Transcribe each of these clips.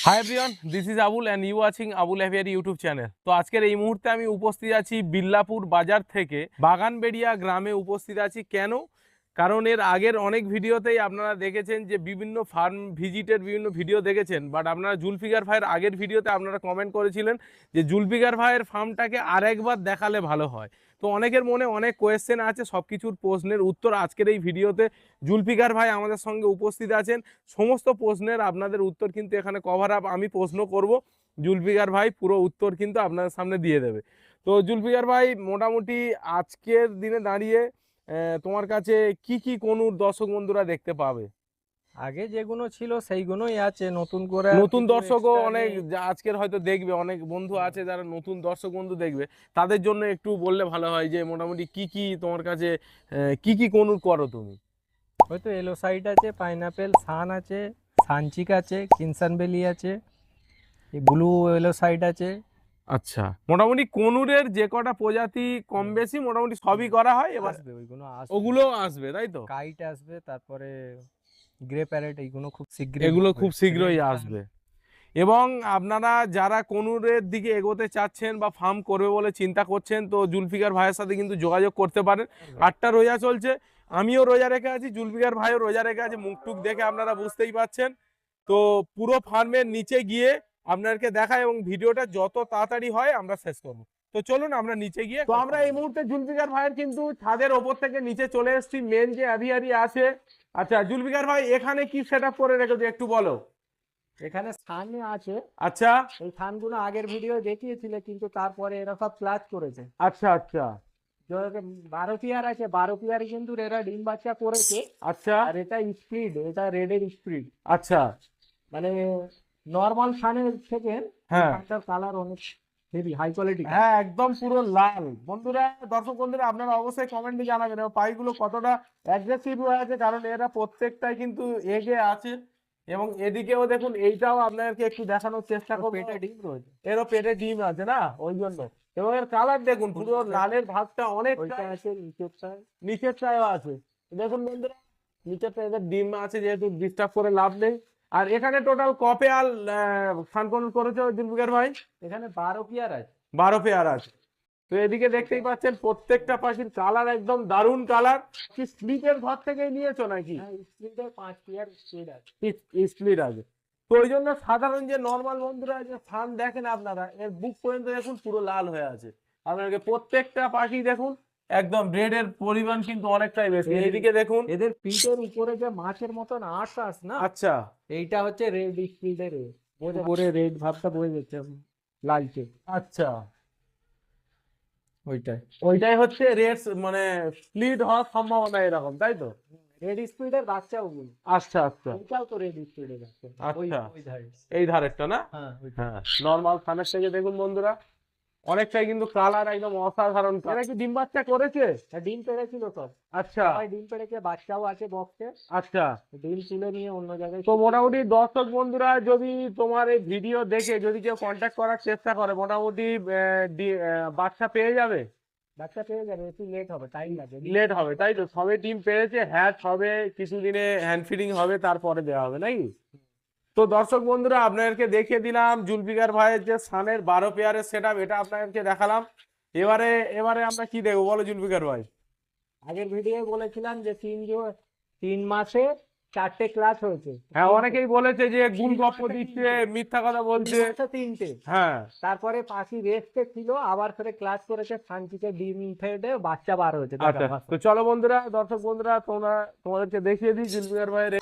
High everyone, this is Abul and you watching Abul aviary YouTube channel. তো আজকের এই মুহূর্তে আমি উপস্থিত আছি বিল্লাপুর বাজার থেকে বাগানবেড়িয়া গ্রামে উপস্থিত আছি। কেন? কারণ এর আগের অনেক ভিডিওতেই আপনারা দেখেছেন যে বিভিন্ন ফার্ম ভিজিটের বিভিন্ন ভিডিও দেখেছেন, বাট আপনারা জুলফিকার ভাইয়ের আগের ভিডিওতে আপনারা কমেন্ট করেছিলেন যে জুলফিকার ভাইয়ের ফার্মটাকে আরেকবার দেখালে ভালো হয়। তো অনেকের মনে অনেক কোয়েশ্চেন আছে, সব কিছুর প্রশ্নের উত্তর আজকের এই ভিডিওতে জুলফিকার ভাই আমাদের সঙ্গে উপস্থিত আছেন। সমস্ত প্রশ্নের আপনাদের উত্তর কিন্তু এখানে কভার আপ আমি প্রশ্ন করব, জুলফিকার ভাই পুরো উত্তর কিন্তু আপনাদের সামনে দিয়ে দেবে। তো জুলফিকার ভাই, মোটামুটি আজকের দিনে দাঁড়িয়ে তোমার কাছে কি কি কনুর দর্শক বন্ধুরা দেখতে পাবে? আগে যেগুলো ছিল সেইগুলোই আছে, নতুন করে নতুন দর্শকও অনেক আজকের হয়তো দেখবে, অনেক বন্ধু আছে যারা নতুন দর্শক বন্ধু দেখবে, তাদের জন্য একটু বললে ভালো হয় যে মোটামুটি কি কি তোমার কাছে কি কি কনুর করো তুমি? হয়তো এলো সাইড আছে, পাইনাপেল সান আছে, সানচিক আছে, কিনসানবেলি আছে, এই ব্লু এলো সাইড আছে। আচ্ছা, মোটামুটি কনুরের যে কটা প্রজাতি কম বেশি মোটামুটি সবই করা হয়। এবার আসবে ওইগুলো, আসবে, ওগুলো আসবে, তাই তো? কাইট আসবে, তারপরে গ্রে প্যারেট, এইগুলো খুব শীঘ্রই এগুলো ঢুকবে। খুব শীঘ্রই আসবে। এবং আপনারা যারা কনুরের দিকে এগোতে চাচ্ছেন বা ফার্ম করবে বলে চিন্তা করছেন, তো জুলফিকার ভাইয়ের সাথে কিন্তু যোগাযোগ করতে পারেন। 8টা রোজা চলছে, আমিও রোজা রেখে আছি, জুলফিকার ভাইও রোজা রেখে আছে, মুখটুক দেখে আপনারা বুঝতেই পাচ্ছেন। তো পুরো ফার্মের নিচে গিয়ে আপনাদেরকে দেখায় এবং ভিডিওটা যত তাড়াতাড়ি হয় আমরা শেষ করব। তো চলুন আমরা নিচে গিয়ে, তো আমরা এই মুহূর্তে জুলফিকার ভাইয়ের কিন্তু ছাদের ওপর থেকে নিচে চলে এসেছি, মেন যে অ্যাভিয়ারি আছে। আচ্ছা জুলফিকার ভাই, এখানে কি সেট আপ করে রেখেছো একটু বলো। এখানে সান আছে, আচ্ছা এই সানগুলো আগের ভিডিও দেখিয়েছিলে, কিন্তু তারপরে এরা সব ক্লাচ করেছে। আচ্ছা আচ্ছা 12 পেয়ার আছে, 12 পেয়ারই কিন্তু এরা ডিম বাচ্চা করেছে। আচ্ছা আর এটা স্পিড, এটা রেডের স্পিড, আচ্ছা মানে নর্মাল সানের থেকে হ্যাঁ একটা কালার অনেক হেভি হাই কোয়ালিটি। হ্যাঁ, একদম পুরো লাল। বন্ধুরা, দর্শক বন্ধুরা, আপনারা অবশ্যই কমেন্টে জানাবেন এবং পাইগুলো কতটা অ্যাগ্রেসিভ হয়ে আছে, কারণ এরা প্রত্যেকটাই কিন্তু এগে আছে। এবং এদিকেও দেখুন, এইটাও আপনাদেরকে একটু দেখানোর চেষ্টা করবো। পেটে ডিম রয়েছে, এরও পেটে ডিম আছে না, ওই জন্য। এবং এর কালার দেখুন, পুরো লালের ভাগটা অনেক ওইটা আছে নিচেরটায়। নিচের টাও আছে। দেখুন বন্ধুরা, নিচেরটা এদের ডিম আছে, যেহেতু ডিস্টার্ব করে লাভ নেই। আর এখানে টোটাল কপে আল ফানকন করেছে জুলফিকার ভাই? এখানে 12 পেয়ার আছে। 12 পেয়ার আছে। তো এদিকে দেখতেই পাচ্ছেন প্রত্যেকটা পাখির কালার একদম দারুণ কালার। কি স্প্লিটের ঘর থেকেই নিয়েছো নাকি? হ্যাঁ, স্প্লিটের 5 পেয়ার স্প্লিট আছে। স্প্লিট আছে। তো ওই জন্য সাধারণ যে নর্মাল বন্ধুরা যে ফার্ম দেখেন আপনারা, এর বুক পর্যন্ত দেখুন পুরো লাল হয়ে আছে। আপনাকে প্রত্যেকটা পাখি দেখুন একদম রেড এর পরিমাণ কিন্তু অনেকটাই বেশি। এইদিকে দেখুন, এদের পিঠের উপরে যে মাছের মতন আঁশ আছে না, আচ্ছা এইটা হচ্ছে রেড স্প্লিটের। উপরে রেড ভাবটা বোঝা যাচ্ছে, লালচে। আচ্ছা, ওইটাই ওইটাই হচ্ছে রেড, মানে স্প্লিট হওয়ার সম্ভাবনা এরকম, তাই তো? রেড স্প্লিটের বাচ্চা ওগুলো। আচ্ছা আচ্ছা ওইটাও তো রেড স্প্লিটের বাচ্চা। আচ্ছা, ওই ধারে। এই ধারেরটা না? হ্যাঁ ওইটা। হ্যাঁ, নর্মাল ফানের থেকে দেখুন বন্ধুরা, অনেকটাই কিন্তু কালার একদম অসাধারণ। এরা কি ডিম বাচ্চা করেছে? ডিম পেড়েছিল সব। আচ্ছা সবাই ডিম পেড়েছে, বাচ্চাও আছে বক্সে। আচ্ছা। ডিম তুলে নিয়ে অন্য জায়গায়। তো মোটামুটি দর্শক বন্ধুরা যদি তোমার এই ভিডিও দেখে যদি কেউ কন্ট্যাক্ট করার চেষ্টা করে, মোটামুটি বাচ্চা পেয়ে যাবে? বাচ্চা পেয়ে যাবে, একটু লেট হবে, টাইম লাগবে। লেট হবে, তাই তো? সবে ডিম পেয়েছে, হ্যাচ হবে কিছুদিনে, হ্যান্ড ফিডিং হবে, তারপরে দেওয়া হবে নাকি? তো দর্শক বন্ধুরা, আপনাদেরকে দেখিয়ে দিলাম জুলফিকার ভাইয়ের যে সানের 12 পেয়ারের সেট আপ, এটা আপনাদেরকে দেখালাম। এবারে এবারে আমরা কি দেখবো বলো জুলফিকার ভাই? আগের ভিডিও বলেছিলাম যে 3 মাসে 4টে ক্লাস হয়েছে। হ্যাঁ, অনেকেই বলেছে যে গুল গপ্প দিচ্ছে, মিথ্যা কথা বলছে। 3টে। হ্যাঁ, তারপরে পাখি রেস্টে ছিল, আবার ফেরে ক্লাস করেছে, শান্তিতে ডিম ফেটে বাচ্চা বার হয়েছে। আচ্ছা। তো চলো বন্ধুরা, দর্শক বন্ধুরা, তোমাদেরকে দেখিয়ে দিই জুলফিকার ভাইয়ের।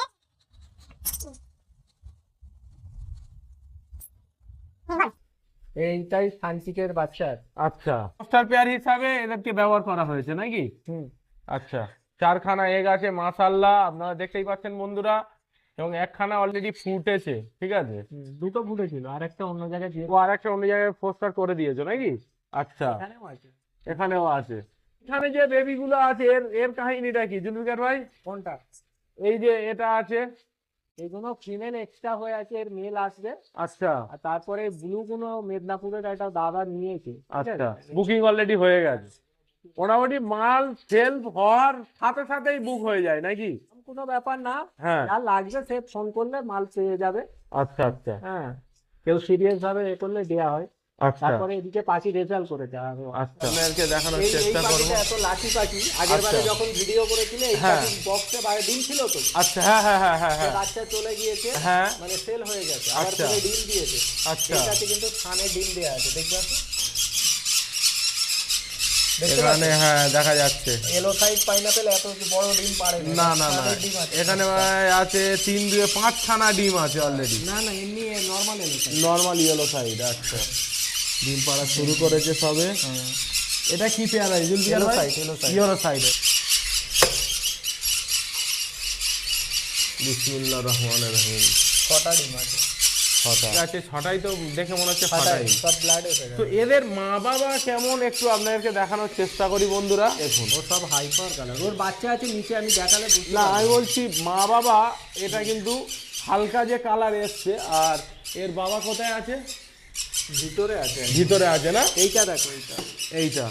এইটাই শান্তিকের বাচ্চা। আচ্ছা, মাস্টার পেয়ার হিসাবে এদেরকে ব্যবহার করা হয়েছে নাকি? হুম। আচ্ছা, 4খানা এগ আছে মাশাআল্লাহ, আপনারা দেখতেই পাচ্ছেন বন্ধুরা। এবং 1খানা অলরেডি ফুটেছে, ঠিক আছে? দুটো ফুটেছিল, আর একটা অন্য জায়গায় দিয়ে। ও আর একটা অন্য জায়গায় পোস্টার করে দিয়েছো নাকি? আচ্ছা, এখানেও আছে। এখানেও আছে। এখানে যে বেবি গুলো আছে, এর এর কাহিনীটা কি জুলফিকার ভাই? কোনটা? এই যে এটা আছে। এগুলো ফিমেল এক্সট্রা হয়ে আছে, এর মেল আসবে। আচ্ছা আর তারপরে ব্লু গুলো মেদিনীপুরের একটা দাদা নিয়েছে। আচ্ছা, বুকিং অলরেডি হয়ে গেছে। মোটামুটি মাল সেল হওয়ার সাথে সাথেই বুক হয়ে যায় নাকি? কোনো ব্যাপার না, হ্যাঁ, যা লাগবে সে ফোন করলে মাল পেয়ে যাবে। আচ্ছা আচ্ছা। হ্যাঁ, কেউ সিরিয়াস ভাবে এ করলে দেওয়া হয়। আচ্ছা তারপরে এদিকে পাখি রেজাল্ট করে দেওয়া হবে। আচ্ছা আপনাদেরকে দেখানোর এই চেষ্টা করব। পাখিটা এত লাকি পাখি, আগের বারে আচ্ছা। যখন ভিডিও করেছিলে এই হ্যাঁ। পাখি বক্সে বাইরে ডিম ছিল তো, আচ্ছা হ্যাঁ হ্যাঁ হ্যাঁ হ্যাঁ সে হ্যাঁ বাচ্চা চলে গিয়েছে, হ্যাঁ মানে সেল হয়ে গেছে, আবার আচ্ছা। পরে ডিম দিয়েছে। আচ্ছা এটাতে কিন্তু স্থানে ডিম দেওয়া আছে, দেখতে পাচ্ছ? দেখতে এখানে পাচ্ছ? হ্যাঁ দেখা যাচ্ছে। এলো সাইড পাইনাপেল এত বড় ডিম পারে না না না ছাদের ডিম আছে। এখানে আছে 3 2 5 খানা ডিম আছে অলরেডি। না না এমনি নরমাল এলো সাইড। Normal yellow side. আচ্ছা ডিম পাড়া শুরু করেছে সবে। এটা কি পেয়ারা জুলফিকার Yellow ভাই? side, yellow side. Yellow side. বিসমিল্লাহির রহমানির রহিম। 6টা ডিম আছে। ছটা আছে, ছটাই তো দেখে মনে হচ্ছে ছটাই, ছটাই। সব ব্লাড এসে তো গেছে। এদের মা বাবা কেমন একটু আপনাদেরকে দেখানোর চেষ্টা করি বন্ধুরা। দেখুন ও সব হাইপার কালার, ওর বাচ্চা আছে নিচে, আমি দেখালে বুঝতে না পারবো। আমি বলছি মা বাবা এটা কিন্তু হালকা যে কালার এসছে, আর এর বাবা কোথায় আছে? ভিতরে আছে। ভিতরে আছে না? এইটা দেখো, এইটা এইটা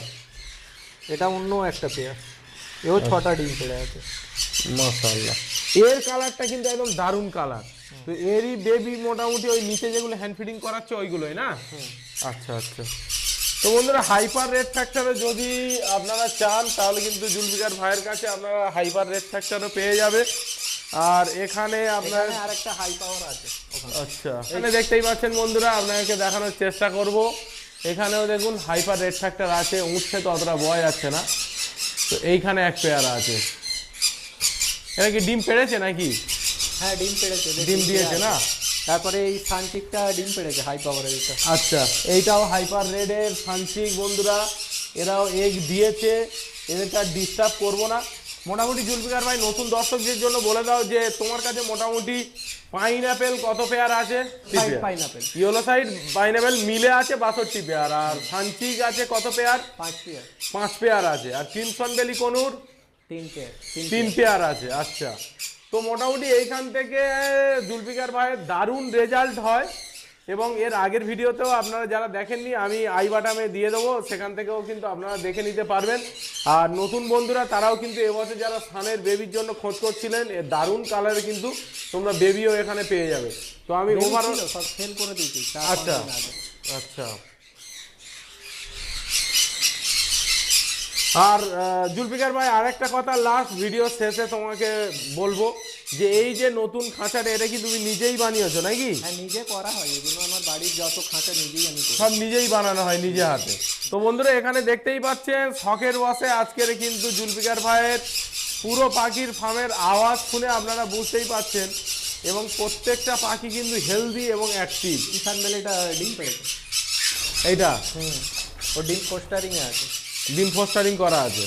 এটা অন্য একটা পেয়ার, এও 6টা ডিম পেড়ে আছে। মাশাআল্লাহ এর কালারটা কিন্তু একদম দারুণ কালার। তো এরই বেবি মোটামুটি ওই নিচে যেগুলো হ্যান্ড ফিডিং করাচ্ছে ওইগুলোই না? আচ্ছা আচ্ছা। তো বন্ধুরা হাইপার রেড ফ্যাক্টরে যদি আপনারা চান তাহলে কিন্তু জুলফিকার ভাইয়ের কাছে আপনারা হাইপার রেড ফ্যাক্টরও পেয়ে যাবে। আর এখানে আপনার এখানে আরেকটা হাই পাওয়ার আছে ওখানে। আচ্ছা এখানে দেখতেই পাচ্ছেন বন্ধুরা, আপনাকে দেখানোর চেষ্টা করব। এখানেও দেখুন হাইপার রেড ফ্যাক্টর আছে, উঠছে তো অতটা বোঝা যাচ্ছে না। তো এইখানে এক পেয়ারা আছে। এটা কি ডিম পেড়েছে নাকি? হ্যাঁ ডিম পেড়েছে, ডিম দিয়েছে না? তারপরে এই সানচিকটা ডিম পেড়েছে হাই পাওয়ারের এটা। আচ্ছা এইটাও হাইপার রেডের সানচিক বন্ধুরা, এরাও এগ দিয়েছে, এদেরকে আর ডিস্টার্ব করবো না। মোটামুটি জুলফিকার ভাই নতুন দর্শকদের জন্য বলে দাও যে তোমার কাছে মোটামুটি পাইনাপেল কত পেয়ার আছে? পাইনাপেল ইয়েলো সাইড পাইনাপেল মিলে আছে 62 পেয়ার, আর সানচিক আছে কত পেয়ার? 5 পেয়ার। 5 পেয়ার আছে, আর ক্রিমসন বেলি কনুর 3 পেয়ার। 3 পেয়ার আছে। আচ্ছা তো মোটামুটি এইখান থেকে জুলফিকার ভাইয়ের দারুণ রেজাল্ট হয়, এবং এর আগের ভিডিওতেও আপনারা যারা দেখেননি আমি আই বাটামে দিয়ে দেবো, সেখান থেকেও কিন্তু আপনারা দেখে নিতে পারবেন। আর নতুন বন্ধুরা তারাও কিন্তু এবছর যারা সানের বেবির জন্য খোঁজ করছিলেন, এর দারুণ কালারে কিন্তু তোমরা বেবিও এখানে পেয়ে যাবে। তো আমি ওভারঅল সব সেল করে দিয়েছি। আচ্ছা আচ্ছা। আর জুলফিকার ভাই আরেকটা কথা লাস্ট ভিডিও শেষে তোমাকে বলবো, যে এই যে নতুন খাঁচাটা এটা কি তুমি নিজেই বানিয়েছো নাকি? হ্যাঁ নিজে করা হয়, এগুলো আমার বাড়ির যত খাঁচা নিজেই আমি করি। সব নিজেই বানানো হয় নিজে হাতে। তো বন্ধুরা এখানে দেখতেই পাচ্ছেন শখের বসে আজকের কিন্তু জুলফিকার ভাইয়ের পুরো পাখির ফার্মের আওয়াজ শুনে আপনারা বুঝতেই পাচ্ছেন, এবং প্রত্যেকটা পাখি কিন্তু হেলদি এবং অ্যাক্টিভ। কিষান বেলিটা ডিম পেড়েছে। এইটা ও ডিম পোস্টারিং এ আছে। ডিম ফোস্টারিং করা আছে।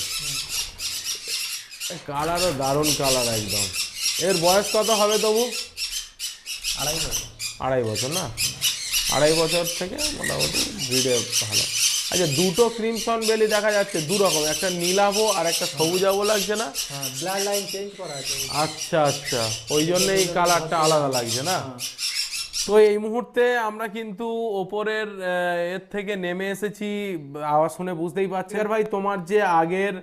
কালারও দারুণ কালার একদম। এর বয়স কত হবে তবু? 2.5 বছর। 2.5 বছর না? 2.5 বছর থেকে মোটামুটি ব্রিডে ভালো। আচ্ছা দুটো ক্রিমসন বেলি দেখা যাচ্ছে দু রকম, একটা নীলাভো আর একটা সবুজাভো লাগছে না? হ্যাঁ ব্লাড লাইন চেঞ্জ করা আছে। আচ্ছা আচ্ছা ওই জন্য এই কালারটা আলাদা লাগছে না? তো এই মুহূর্তে আমরা কিন্তু ওপরের এর থেকে নেমে এসেছি, আওয়াজ শুনে বুঝতেই পারছি। আর ভাই তোমার যে আগের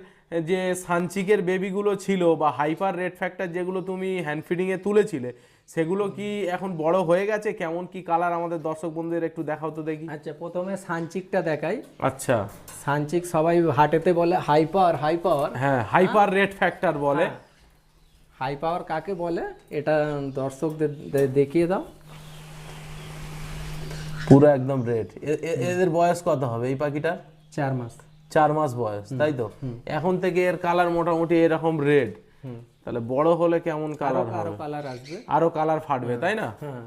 যে সানচিকের বেবিগুলো ছিল বা হাইপার রেড ফ্যাক্টর যেগুলো তুমি হ্যান্ড ফিডিংয়ে তুলেছিলে, সেগুলো কি এখন বড় হয়ে গেছে? কেমন কি কালার আমাদের দর্শক বন্ধুদের একটু দেখাও তো দেখি। আচ্ছা প্রথমে সানচিকটা দেখাই। আচ্ছা সানচিক সবাই হাটেতে বলে হাই পাওয়ার হাই পাওয়ার। হ্যাঁ হাইপার রেড ফ্যাক্টর বলে। হাই পাওয়ার কাকে বলে এটা দর্শকদের দেখিয়ে দাও। পুরো একদম রেড। এদের বয়স কত হবে এই পাখিটার? 4 মাস। 4 মাস বয়স তাই তো? এখন থেকে এর কালার মোটামুটি এরকম রেড, তাহলে বড় হলে কেমন কালার হবে? আরো কালার আসবে, আরো কালার ফাটবে তাই না? হ্যাঁ।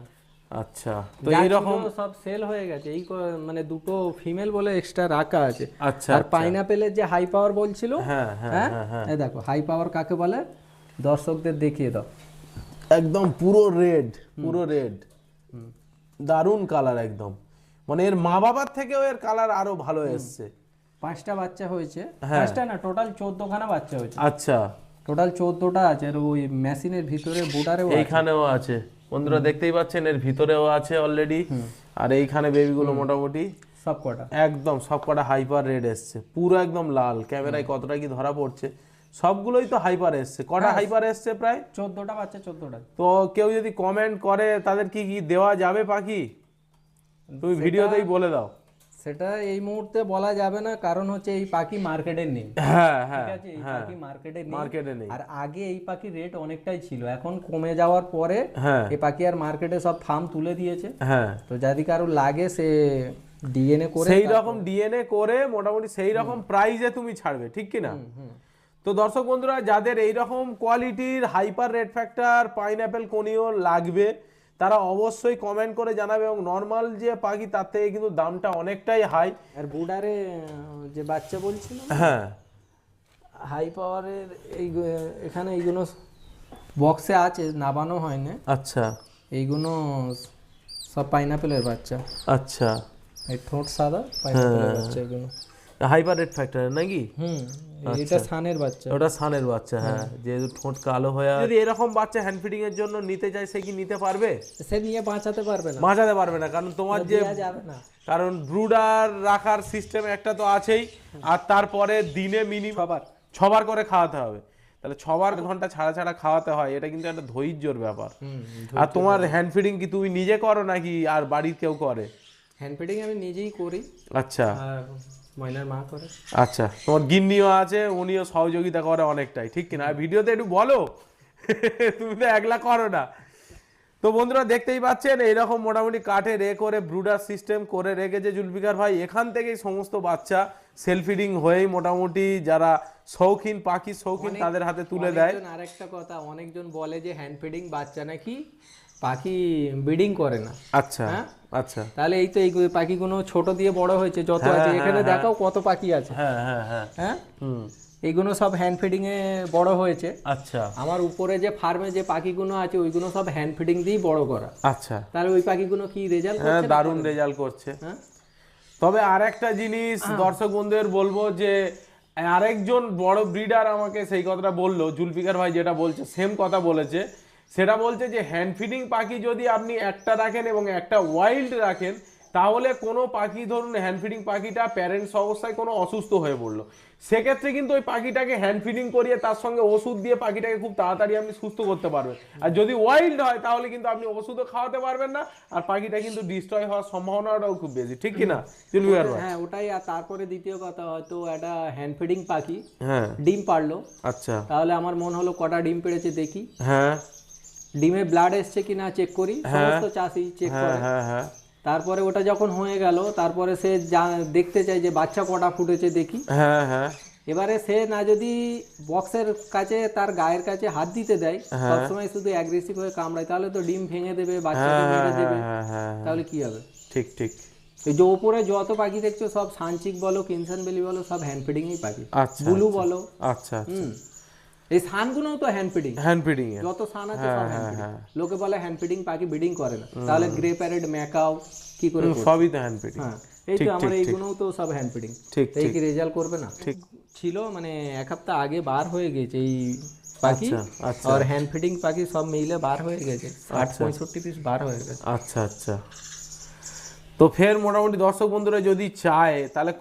আচ্ছা তো যা এইরকম ছিল সব সেল হয়ে গেছে, এই মানে দুটো ফিমেল বলে এক্সট্রা রাখা আছে। আচ্ছা আর পাইনাপেলের যে হাই পাওয়ার বলছিল, হ্যাঁ হ্যাঁ হ্যাঁ এই দেখো হাই পাওয়ার কাকে বলে দর্শকদের দেখিয়ে দাও। একদম পুরো রেড, পুরো রেড, দারুণ কালার একদম। মানে এর মা বাবার থেকেও এর কালার আরো ভালো এসছে। 5টা বাচ্চা হয়েছে, 5টা না টোটাল 14খানা বাচ্চা হয়েছে। আচ্ছা টোটাল 14টা আছে, আর ওই মেশিনের ভিতরে বুটারেও এইখানেও আছে বন্ধুরা দেখতেই পাচ্ছেন, এর ভিতরেও আছে অলরেডি। আর এইখানে বেবিগুলো মোটামুটি সব কটা একদম সবকটা হাইপার রেড এসছে, পুরো একদম লাল। ক্যামেরায় কতটা কি ধরা পড়ছে, সবগুলোই তো হাইপার এসছে। কটা হাইপার এসছে? প্রায় 14টা বাচ্চা, 14টা। তো কেউ যদি কমেন্ট করে তাদের কি কি দেওয়া যাবে পাখি? তুমি ভিডিওতেই বলে দাও। সেটা এই মুহূর্তে বলা যাবে না, কারণ হচ্ছে এই পাখি মার্কেটে নেই। হ্যাঁ ঠিক হ্যাঁ আছে, এই পাখি মার্কেটে নেই। মার্কেটে নেই। আর আগে এই পাখির রেট অনেকটাই ছিল, এখন কমে যাওয়ার পরে হ্যাঁ এই পাখি আর মার্কেটে সব ফার্ম তুলে দিয়েছে। হ্যাঁ, তো যদি কারো লাগে সে ডিএনএ করে সেই রকম ডিএনএ করে মোটামুটি সেই রকম প্রাইজে তুমি ছাড়বে, ঠিক কি না? তো দর্শক বন্ধুরা, যাদের এই রকম কোয়ালিটির hyper red factor pineapple conio লাগবে তারা অবশ্যই কমেন্ট করে জানাবে। এবং নর্মাল যে পাখি তার থেকে কিন্তু দামটা অনেকটাই হাই। আর বুডারে যে বাচ্চা বলছিলাম, হ্যাঁ হাই পাওয়ারের এই এখানে এইগুলো বক্সে আছে, নাবানো হয় না। আচ্ছা, এইগুলো সব পাইনাপেলের বাচ্চা। আচ্ছা, এই ঠোঁট সাদা পাইনাপেলের বাচ্চা এগুলো। হাইপার রেড ফ্যাক্টর নাকি? এটা সানের বাচ্চা। ওটা সানের বাচ্চা, হ্যাঁ, যেহেতু ঠোঁট কালো হয়ে। যদি এরকম বাচ্চা হ্যান্ড ফিডিং এর জন্য নিতে চায় সে কি নিতে পারবে? সে নিয়ে বাঁচাতে পারবে না, বাঁচাতে পারবে না, কারণ তোমার যে দেয়া যাবে না। কারণ ব্রুডার রাখার সিস্টেম একটা তো আছেই, আর তারপরে দিনে মিনিমাম 6বার করে খাওয়াতে হবে। তাহলে 6বার ঘন্টা ছাড়া ছাড়া খাওয়াতে হয়, এটা কিন্তু একটা ধৈর্যর ব্যাপার। আর তোমার হ্যান্ড ফিডিং কি তুমি নিজে করো নাকি আর বাড়ির কেউ করে? হ্যান্ড ফিডিং আমি নিজেই করি, আচ্ছা, আর ময়নার মা করে। আচ্ছা, তোমার গিন্নিও আছে, উনিও সহযোগিতা করে অনেকটাই, ঠিক কিনা? আর ভিডিওতে একটু বলো, তুমি তো একলা করো না। তো বন্ধুরা দেখতেই পাচ্ছেন এইরকম মোটামুটি কাঠে করে ব্রুডার সিস্টেম করে রেখেছে জুলফিকার ভাই। এখান থেকেই সমস্ত বাচ্চা সেলফ ফিডিং হয়েই মোটামুটি যারা শৌখিন পাখি শৌখিন তাদের হাতে তুলে দেয়। আরেকটা কথা, অনেকজন বলে যে হ্যান্ড ফিডিং বাচ্চা নাকি পাখি ব্রিডিং করে না। আচ্ছা আচ্ছা, তাহলে এই তো এই পাখিগুলো ছোট দিয়ে বড় হয়েছে, যত আছে এখানে দেখাও কত পাখি আছে। হ্যাঁ হ্যাঁ হ্যাঁ হ্যাঁ, এইগুলো সব হ্যান্ড ফিডিং এ বড় হয়েছে। আচ্ছা, আমার উপরে যে ফার্মে যে পাখিগুলো আছে ওইগুলো সব হ্যান্ড ফিডিং দিয়েই বড় করা। আচ্ছা, তাহলে ওই পাখিগুলো কি রেজাল্ট হ্যাঁ, করছে? দারুণ রেজাল্ট করছে। হ্যাঁ, তবে আরেকটা জিনিস দর্শক বন্ধুদের বলবো যে আরেকজন বড় ব্রিডার আমাকে সেই কথাটা বললো, জুলফিকার ভাই যেটা বলছে সেম কথা বলেছে। সেটা বলছে যে হ্যান্ড ফিডিং পাখি যদি আপনি একটা রাখেন এবং একটা ওয়াইল্ড রাখেন, তাহলে কোনো পাখি ধরুন হ্যান্ড ফিডিং পাখিটা প্যারেন্টস অবস্থায় কোনো অসুস্থ হয়ে পড়লো, সেক্ষেত্রে কিন্তু ওই পাখিটাকে হ্যান্ড ফিডিং করিয়ে তার সঙ্গে ওষুধ দিয়ে পাখিটাকে খুব তাড়াতাড়ি আপনি সুস্থ করতে পারবেন। আর যদি ওয়াইল্ড হয় তাহলে কিন্তু আপনি ওষুধও খাওয়াতে পারবেন না, আর পাখিটা কিন্তু ডিস্ট্রয় হওয়ার সম্ভাবনাটাও খুব বেশি, ঠিক কিনা জুলফিকার ভাই? হ্যাঁ ওটাই। আর তারপরে দ্বিতীয় কথা, হয়তো একটা হ্যান্ড ফিডিং পাখি হ্যাঁ ডিম পারলো, আচ্ছা, তাহলে আমার মন হলো কটা ডিম পেড়েছে দেখি, হ্যাঁ, ডিমে ব্লাড এসছে কিনা চেক করি, সমস্ত চাষি চেক করে। হ্যাঁ হ্যাঁ, তারপরে ওটা যখন হয়ে গেল, তারপরে সে দেখতে চাই যে বাচ্চা কটা ফুটেছে দেখি। হ্যাঁ হ্যাঁ, এবারে সে না যদি বক্সের কাছে তার গায়ের কাছে হাত দিতে দেয়, সবসময় শুধু অ্যাগ্রেসিভ হয়ে কামড়ায়, তাহলে তো ডিম ভেঙে দেবে, বাচ্চাকে মেরে দেবে, তাহলে কি হবে? ঠিক ঠিক। এই যে ওপরে যত পাখি দেখছো সব সানচিক বলো, কিনসানবেলি বলো, সব হ্যান্ড ফিডিং এই পাখি। আচ্ছা, ব্লু বলো, আচ্ছা, এই সানগুলোও তো হ্যান্ড ফিডিং। হ্যান্ড ফিডিং এ যত সান আছে সব হ্যান্ড ফিডিং। লোকে বলে হ্যান্ড ফিডিং পাখি ব্রিডিং করে না, তাহলে গ্রে প্যারেট ম্যাকাও কি করে করবে? সবই তো হ্যান্ড ফিডিং। হ্যাঁ, এই তো আমার এইগুলোও তো সব হ্যান্ড ফিডিং। ঠিক এই কি রেজাল্ট করবে না? ঠিক ছিল মানে এক সপ্তাহ আগে বার হয়ে গেছে এই পাখি, আচ্ছা, আর হ্যান্ড ফিডিং পাখি সব মিলে বার হয়ে গেছে, 60-65 পিস বার হয়ে গেছে। আচ্ছা আচ্ছা। তো ফের মোটামুটি দর্শক বন্ধুরা যদি চায় তাহলে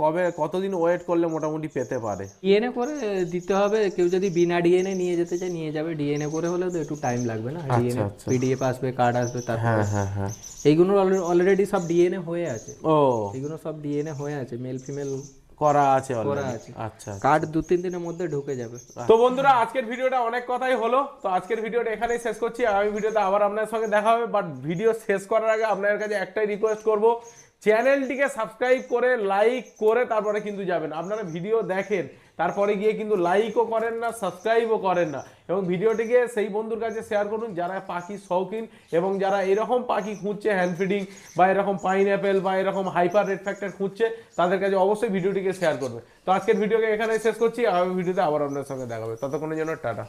কতদিন ওয়েট করলে মোটামুটি পেতে পারে? ডিএনএ করে দিতে হবে। কেউ যদি বিনা ডিএনএ নিয়ে যেতে চায় নিয়ে যাবে, ডিএনএ করে হলে তো একটু টাইম লাগবে না। ডিএনএ পিডিএফ আসবে, কার্ড আসবে, তারপর হ্যাঁ হ্যাঁ হ্যাঁ, এইগুলো অলরেডি সব ডিএনএ হয়ে আছে। ও, এগুলো সব ডিএনএ হয়ে আছে, মেল ফিমেল করা আছে করা already? আছে। আচ্ছা, কার্ড 2-3 দিনের মধ্যে ঢুকে যাবে। তো বন্ধুরা আজকের ভিডিওটা অনেক কথাই হলো, তো আজকের ভিডিওটা এখানেই শেষ করছি। আগামী ভিডিওতে আবার আপনার সঙ্গে দেখা হবে, বাট ভিডিও শেষ করার আগে আপনার কাছে একটাই রিকোয়েস্ট করব, চ্যানেলটিকে সাবস্ক্রাইব করে লাইক করে তারপরে কিন্তু যাবেন। আপনারা ভিডিও দেখেন তারপরে গিয়ে কিন্তু লাইকও করেন না, সাবস্ক্রাইবও করেন না, এবং ভিডিওটিকে সেই বন্ধুর কাছে শেয়ার করুন যারা পাখি শৌখিন এবং যারা এরকম পাখি খুঁজছে হ্যান্ড ফিডিং বা এরকম পাইনঅ্যাপেল বা এরকম হাইপার রেড ফ্যাক্টর খুঁজছে, তাদের কাছে অবশ্যই ভিডিওটিকে শেয়ার করবে। তো আজকের ভিডিওকে এখানে শেষ করছি, আগামী ভিডিওতে আবার আপনার সঙ্গে দেখা হবে, ততক্ষণের জন্য টাটা।